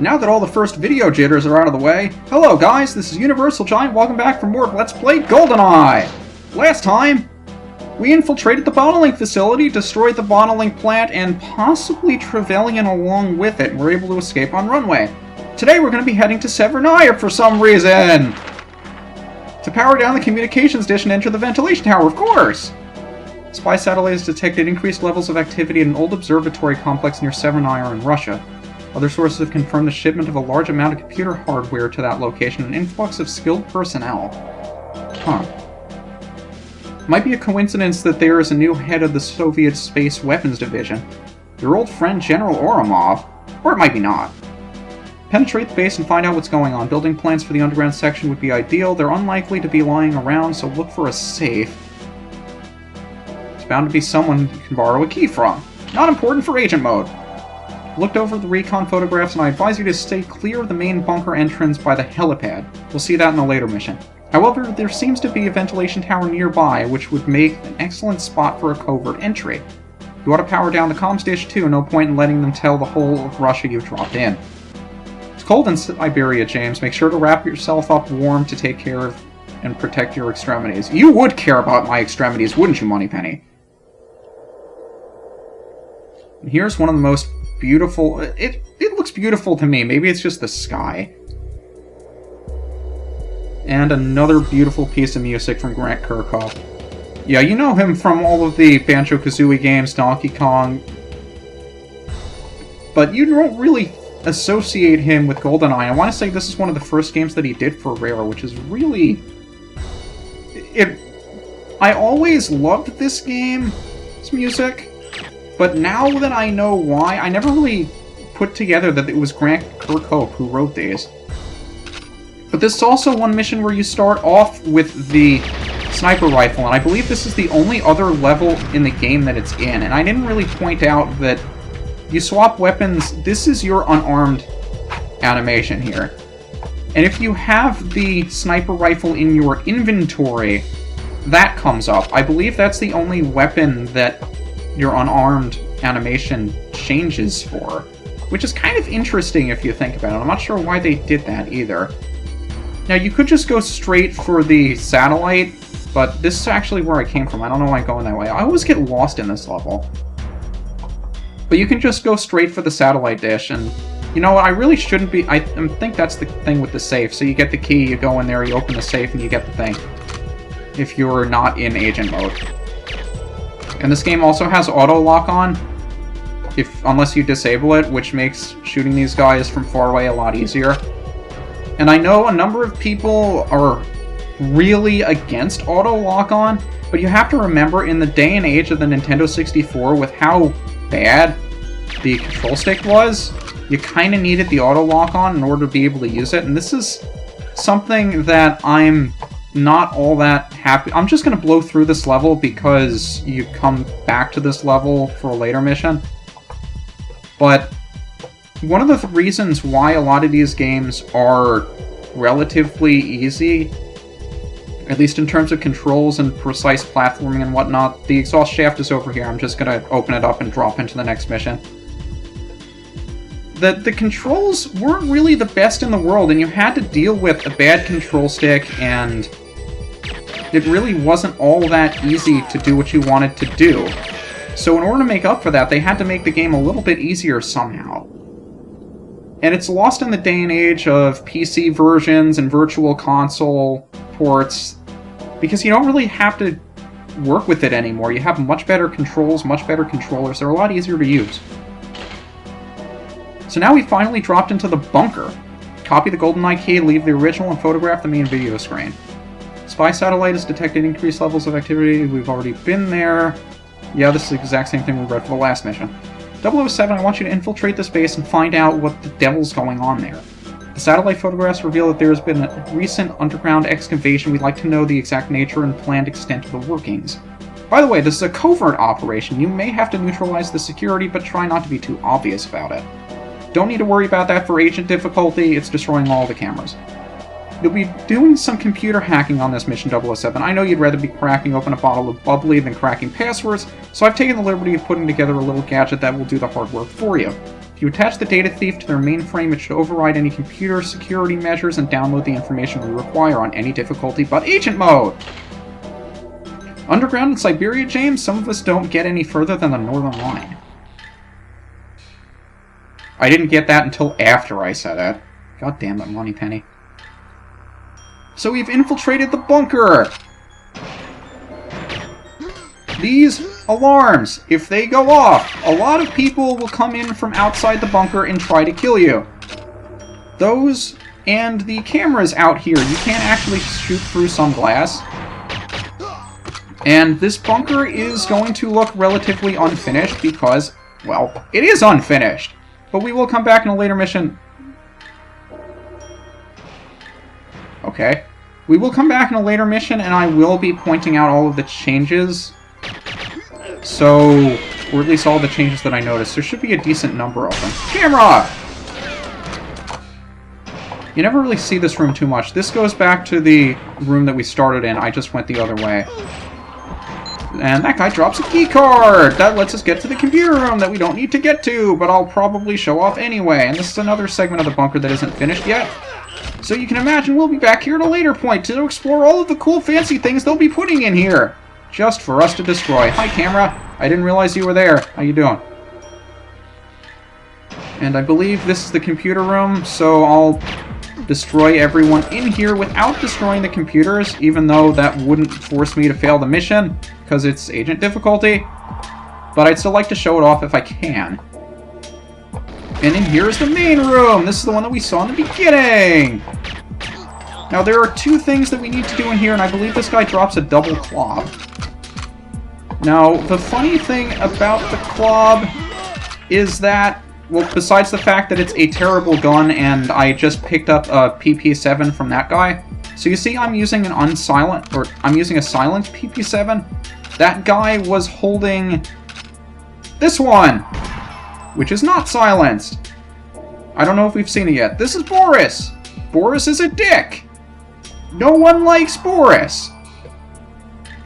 Now that all the first video jitters are out of the way, hello guys, this is UniversalGiant, welcome back for more Let's Play GoldenEye! Last time, we infiltrated the bottling facility, destroyed the bottling plant, and possibly Trevelyan along with it, and were able to escape on runway. Today we're going to be heading to Severnaya for some reason! To power down the communications dish and enter the ventilation tower, of course! Spy satellite has detected increased levels of activity at an old observatory complex near Severnaya in Russia. Other sources have confirmed the shipment of a large amount of computer hardware to that location and an influx of skilled personnel. Huh. Might be a coincidence that there is a new head of the Soviet Space Weapons Division. Your old friend General Oramov. Or it might be not. Penetrate the base and find out what's going on. Building plans for the underground section would be ideal. They're unlikely to be lying around, so look for a safe. There's bound to be someone you can borrow a key from. Not important for agent mode. Looked over the recon photographs, and I advise you to stay clear of the main bunker entrance by the helipad. We'll see that in a later mission. However, there seems to be a ventilation tower nearby, which would make an excellent spot for a covert entry. You ought to power down the comms dish too, no point in letting them tell the whole of Russia you've dropped in. It's cold in Siberia, James. Make sure to wrap yourself up warm to take care of and protect your extremities. You would care about my extremities, wouldn't you, Moneypenny? And here's one of the most beautiful... It looks beautiful to me. Maybe it's just the sky. And another beautiful piece of music from Grant Kirkhope. Yeah, you know him from all of the Banjo-Kazooie games, Donkey Kong. But you don't really associate him with GoldenEye. I want to say this is one of the first games that he did for Rare, which is really... I always loved this game's music. But now that I know why, I never really put together that it was Grant Kirkhope who wrote these. But this is also one mission where you start off with the sniper rifle, and I believe this is the only other level in the game that it's in. And I didn't really point out that you swap weapons. This is your unarmed animation here. And if you have the sniper rifle in your inventory, that comes up. I believe that's the only weapon that your unarmed animation changes for, which is kind of interesting if you think about it. I'm not sure why they did that either. Now, you could just go straight for the satellite, but this is actually where I came from. I don't know why I'm going that way. I always get lost in this level. But you can just go straight for the satellite dish, and you know what, I really shouldn't be... I think that's the thing with the safe. So you get the key, you go in there, you open the safe, and you get the thing. If you're not in agent mode. And this game also has auto-lock-on, unless you disable it, which makes shooting these guys from far away a lot easier. And I know a number of people are really against auto-lock-on, but you have to remember, in the day and age of the Nintendo 64, with how bad the control stick was, you kind of needed the auto-lock-on in order to be able to use it, and this is something that I'm not all that happy. I'm just going to blow through this level because you come back to this level for a later mission. But one of the reasons why a lot of these games are relatively easy, at least in terms of controls and precise platforming and whatnot, the exhaust shaft is over here. I'm just going to open it up and drop into the next mission. The controls weren't really the best in the world, and you had to deal with a bad control stick, and it really wasn't all that easy to do what you wanted to do. So in order to make up for that, they had to make the game a little bit easier somehow. And it's lost in the day and age of PC versions and virtual console ports, because you don't really have to work with it anymore. You have much better controls, much better controllers. They're a lot easier to use. So now we finally dropped into the bunker. Copy the GoldenEye key, leave the original, and photograph the main video screen. Spy satellite has detected increased levels of activity. We've already been there. Yeah, this is the exact same thing we read for the last mission. 007, I want you to infiltrate this base and find out what the devil's going on there. The satellite photographs reveal that there has been a recent underground excavation. We'd like to know the exact nature and planned extent of the workings. By the way, this is a covert operation. You may have to neutralize the security, but try not to be too obvious about it. Don't need to worry about that for agent difficulty. It's destroying all the cameras. You'll be doing some computer hacking on this mission, 007. I know you'd rather be cracking open a bottle of bubbly than cracking passwords, so I've taken the liberty of putting together a little gadget that will do the hard work for you. If you attach the data thief to their mainframe, it should override any computer security measures and download the information we require on any difficulty but agent mode. Underground in Siberia, James? Some of us don't get any further than the Northern Line. I didn't get that until after I said it. God damn it, Moneypenny. So we've infiltrated the bunker! These alarms, if they go off, a lot of people will come in from outside the bunker and try to kill you. Those and the cameras out here, you can't actually shoot through some glass. And this bunker is going to look relatively unfinished because, well, it is unfinished. But we will come back in a later mission. Okay. We will come back in a later mission and I will be pointing out all of the changes. So, or at least all the changes that I noticed. There should be a decent number of them. Camera! You never really see this room too much. This goes back to the room that we started in. I just went the other way. And that guy drops a key card! That lets us get to the computer room that we don't need to get to, but I'll probably show off anyway. And this is another segment of the bunker that isn't finished yet. So you can imagine we'll be back here at a later point to explore all of the cool fancy things they'll be putting in here. Just for us to destroy. Hi, camera. I didn't realize you were there. How you doing? And I believe this is the computer room, so I'll destroy everyone in here without destroying the computers, even though that wouldn't force me to fail the mission, because it's agent difficulty. But I'd still like to show it off if I can. And in here is the main room! This is the one that we saw in the beginning! Now, there are two things that we need to do in here, and I believe this guy drops a double club. Now, the funny thing about the club is that, well, besides the fact that it's a terrible gun, and I just picked up a PP7 from that guy. So you see, I'm using I'm using a silenced PP7. That guy was holding this one, which is not silenced. I don't know if we've seen it yet. This is Boris. Boris is a dick. No one likes Boris.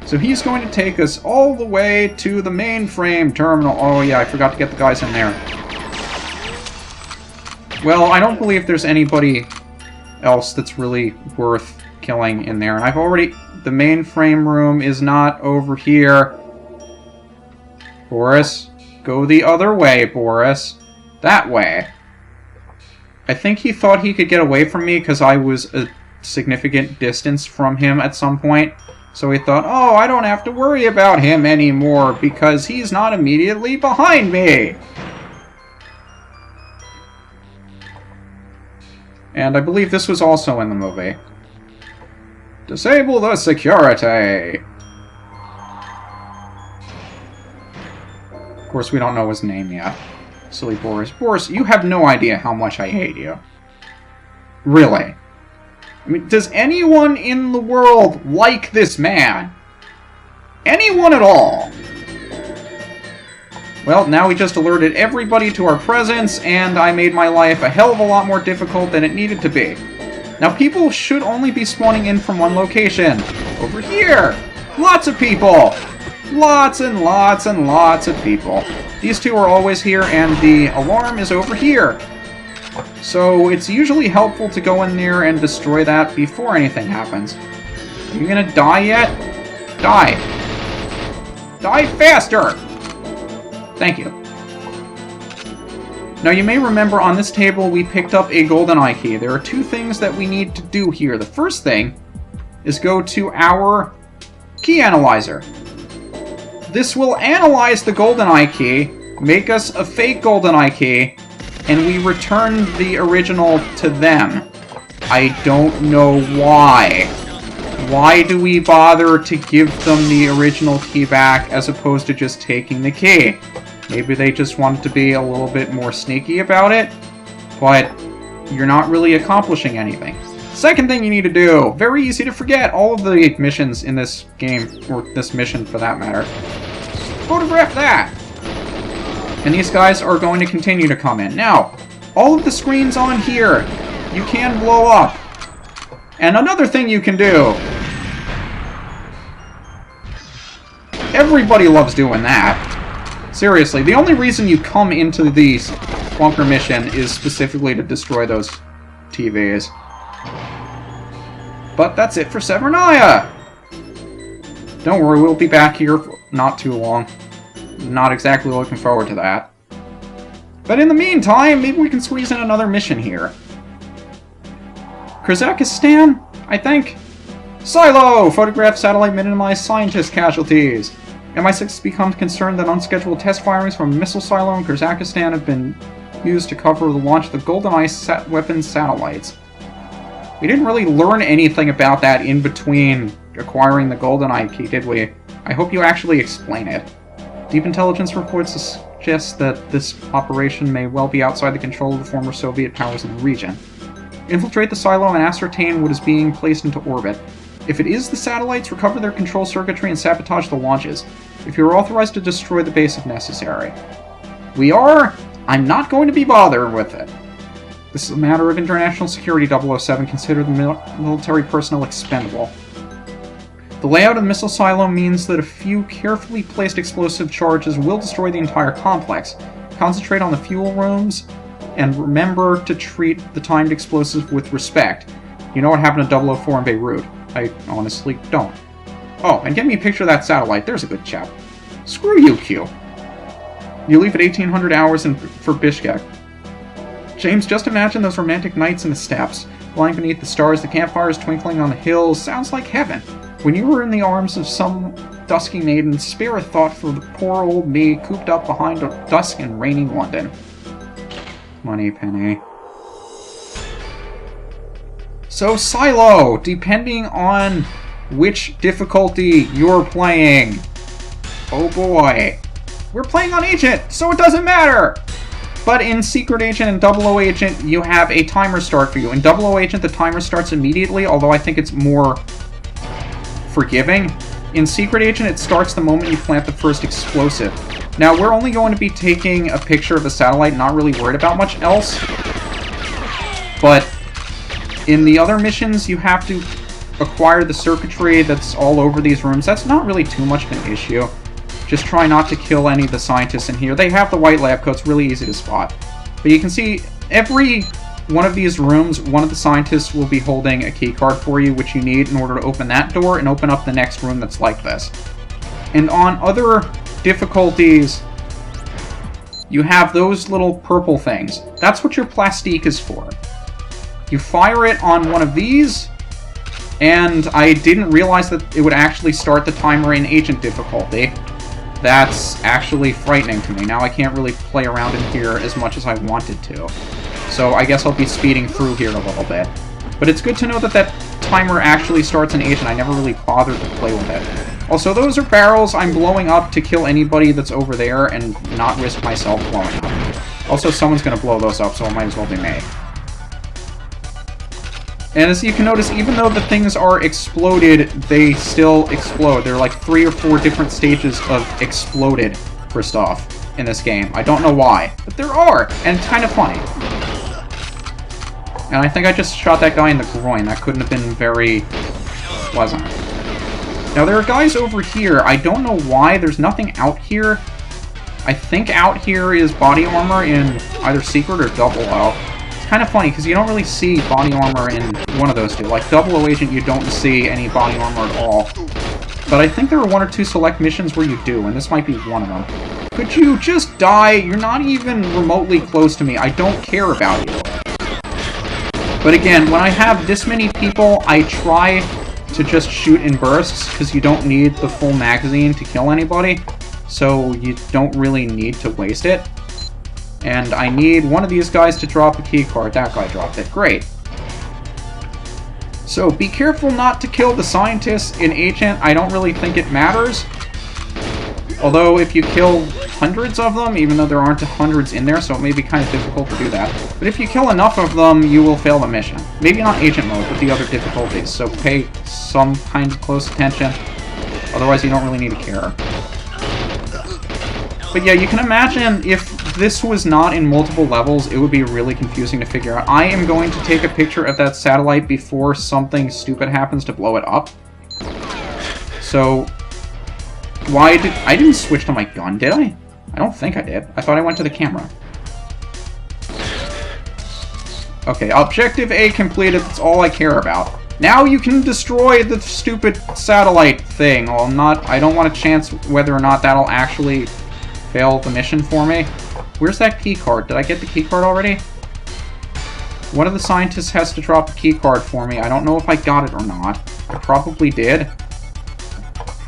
So he's going to take us all the way to the mainframe terminal. Oh yeah, I forgot to get the guys in there. Well, I don't believe there's anybody else that's really worth killing in there. And I've already... The mainframe room is not over here. Boris, go the other way, Boris. That way. I think he thought he could get away from me because I was a significant distance from him at some point. So he thought, oh, I don't have to worry about him anymore because he's not immediately behind me. And I believe this was also in the movie. Disable the security! Of course, we don't know his name yet. Silly Boris. Boris, you have no idea how much I hate you. Really. I mean, does anyone in the world like this man? Anyone at all? Well, now we just alerted everybody to our presence, and I made my life a hell of a lot more difficult than it needed to be. Now, people should only be spawning in from one location. Over here! Lots of people! Lots and lots and lots of people. These two are always here, and the alarm is over here. So it's usually helpful to go in there and destroy that before anything happens. Are you gonna die yet? Die! Die faster! Thank you. Now you may remember on this table we picked up a GoldenEye key. There are two things that we need to do here. The first thing is go to our key analyzer. This will analyze the GoldenEye key, make us a fake GoldenEye key, and we return the original to them. I don't know why. Why do we bother to give them the original key back as opposed to just taking the key? Maybe they just wanted to be a little bit more sneaky about it, but you're not really accomplishing anything. Second thing you need to do, very easy to forget, all of the missions in this game, or this mission for that matter. Photograph that! And these guys are going to continue to come in. Now, all of the screens on here, you can blow up. And another thing you can do, everybody loves doing that. Seriously, the only reason you come into these bunker mission is specifically to destroy those TVs. But that's it for Severnaya! Don't worry, we'll be back here for not too long. Not exactly looking forward to that. But in the meantime, maybe we can squeeze in another mission here. Kazakhstan, I think? Silo! Photograph satellite minimize scientist casualties. MI6 becomes concerned that unscheduled test firings from a missile silo in Kazakhstan have been used to cover the launch of the GoldenEye weapons satellites. We didn't really learn anything about that in between acquiring the GoldenEye key, did we? I hope you actually explain it. Deep intelligence reports suggest that this operation may well be outside the control of the former Soviet powers in the region. Infiltrate the silo and ascertain what is being placed into orbit. If it is the satellites, recover their control circuitry and sabotage the launches. If you are authorized to destroy the base if necessary. We are? I'm not going to be bothered with it. This is a matter of international security, 007. Consider the military personnel expendable. The layout of the missile silo means that a few carefully placed explosive charges will destroy the entire complex. Concentrate on the fuel rooms, and remember to treat the timed explosives with respect. You know what happened to 004 in Beirut. I honestly don't. Oh, and get me a picture of that satellite. There's a good chap. Screw you, Q. You leave at 1800 hours for Bishkek. James, just imagine those romantic nights in the steppes. Lying beneath the stars, the campfires twinkling on the hills. Sounds like heaven. When you were in the arms of some dusky maiden, spare a thought for the poor old me cooped up behind a dusk and rainy London. Money penny. So, Silo, depending on which difficulty you're playing. Oh boy. We're playing on Agent, so it doesn't matter! But in Secret Agent and 00 Agent, you have a timer start for you. In 00 Agent, the timer starts immediately, although I think it's more forgiving. In Secret Agent, it starts the moment you plant the first explosive. Now, we're only going to be taking a picture of a satellite, not really worried about much else. But in the other missions, you have to acquire the circuitry that's all over these rooms. That's not really too much of an issue. Just try not to kill any of the scientists in here. They have the white lab coats, really easy to spot. But you can see, every one of these rooms, one of the scientists will be holding a key card for you, which you need in order to open that door and open up the next room that's like this. And on other difficulties, you have those little purple things. That's what your plastique is for. You fire it on one of these, and I didn't realize that it would actually start the timer in Agent difficulty. That's actually frightening to me. Now I can't really play around in here as much as I wanted to. So I guess I'll be speeding through here a little bit. But it's good to know that that timer actually starts in Agent. I never really bothered to play with it. Also, those are barrels I'm blowing up to kill anybody that's over there and not risk myself blowing up. Also, someone's going to blow those up, so it might as well be me. And as you can notice, even though the things are exploded, they still explode. There are like 3 or 4 different stages of exploded for stuff in this game. I don't know why, but there are, and it's kind of funny. And I think I just shot that guy in the groin. That couldn't have been very pleasant. Now, there are guys over here. I don't know why. There's nothing out here. I think out here is body armor in either Secret or 00. It's kind of funny, because you don't really see body armor in one of those two. Like 00 Agent, you don't see any body armor at all. But I think there are 1 or 2 select missions where you do, and this might be one of them. Could you just die? You're not even remotely close to me. I don't care about you. But again, when I have this many people, I try to just shoot in bursts, because you don't need the full magazine to kill anybody. So you don't really need to waste it. And I need one of these guys to drop a key card. That guy dropped it. Great. So be careful not to kill the scientists in Agent. I don't really think it matters. Although if you kill hundreds of them, even though there aren't hundreds in there, so it may be kind of difficult to do that. But if you kill enough of them, you will fail the mission. Maybe not Agent mode, but the other difficulties. So pay some kind of close attention. Otherwise, you don't really need to care. But yeah, you can imagine if this was not in multiple levels, it would be really confusing to figure out. I am going to take a picture of that satellite before something stupid happens to blow it up. So, I didn't switch to my gun, did I? I don't think I did. I thought I went to the camera. Okay, Objective A completed. That's all I care about. Now you can destroy the stupid satellite thing. Well, I don't want to chance whether or not that'll actually fail the mission for me. Where's that key card? Did I get the key card already? One of the scientists has to drop the key card for me. I don't know if I got it or not. I probably did.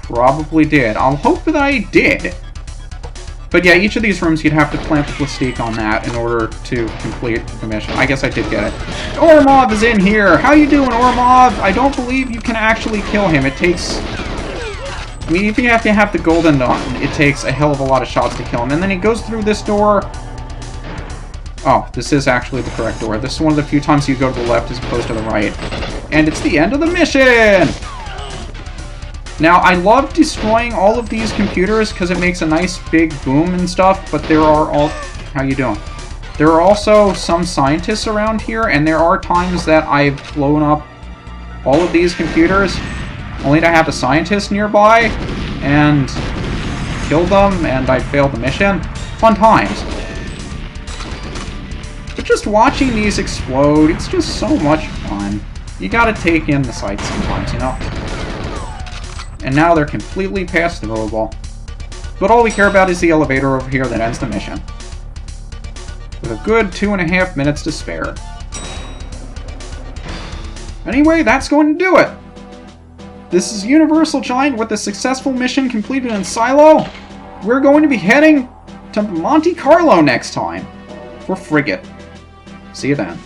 Probably did. I'll hope that I did. But yeah, each of these rooms you'd have to plant the plastique on that in order to complete the mission. I guess I did get it. Ormov is in here! How you doing, Ormov? I don't believe you can actually kill him. It takes... I mean, if you have to have the golden on, it takes a hell of a lot of shots to kill him. And then he goes through this door. Oh, this is actually the correct door. This is one of the few times you go to the left as opposed to the right. And it's the end of the mission! Now, I love destroying all of these computers because it makes a nice big boom and stuff, but there are all... How you doing? There are also some scientists around here, and there are times that I've blown up all of these computers only to have a scientist nearby and killed them, and I failed the mission. Fun times. But just watching these explode, it's just so much fun. You gotta take in the sights sometimes, you know? And now they're completely past the robot. But all we care about is the elevator over here that ends the mission. With a good 2.5 minutes to spare. Anyway, that's going to do it! This is UniversalGiant with a successful mission completed in Silo. We're going to be heading to Monte Carlo next time for Frigate. See you then.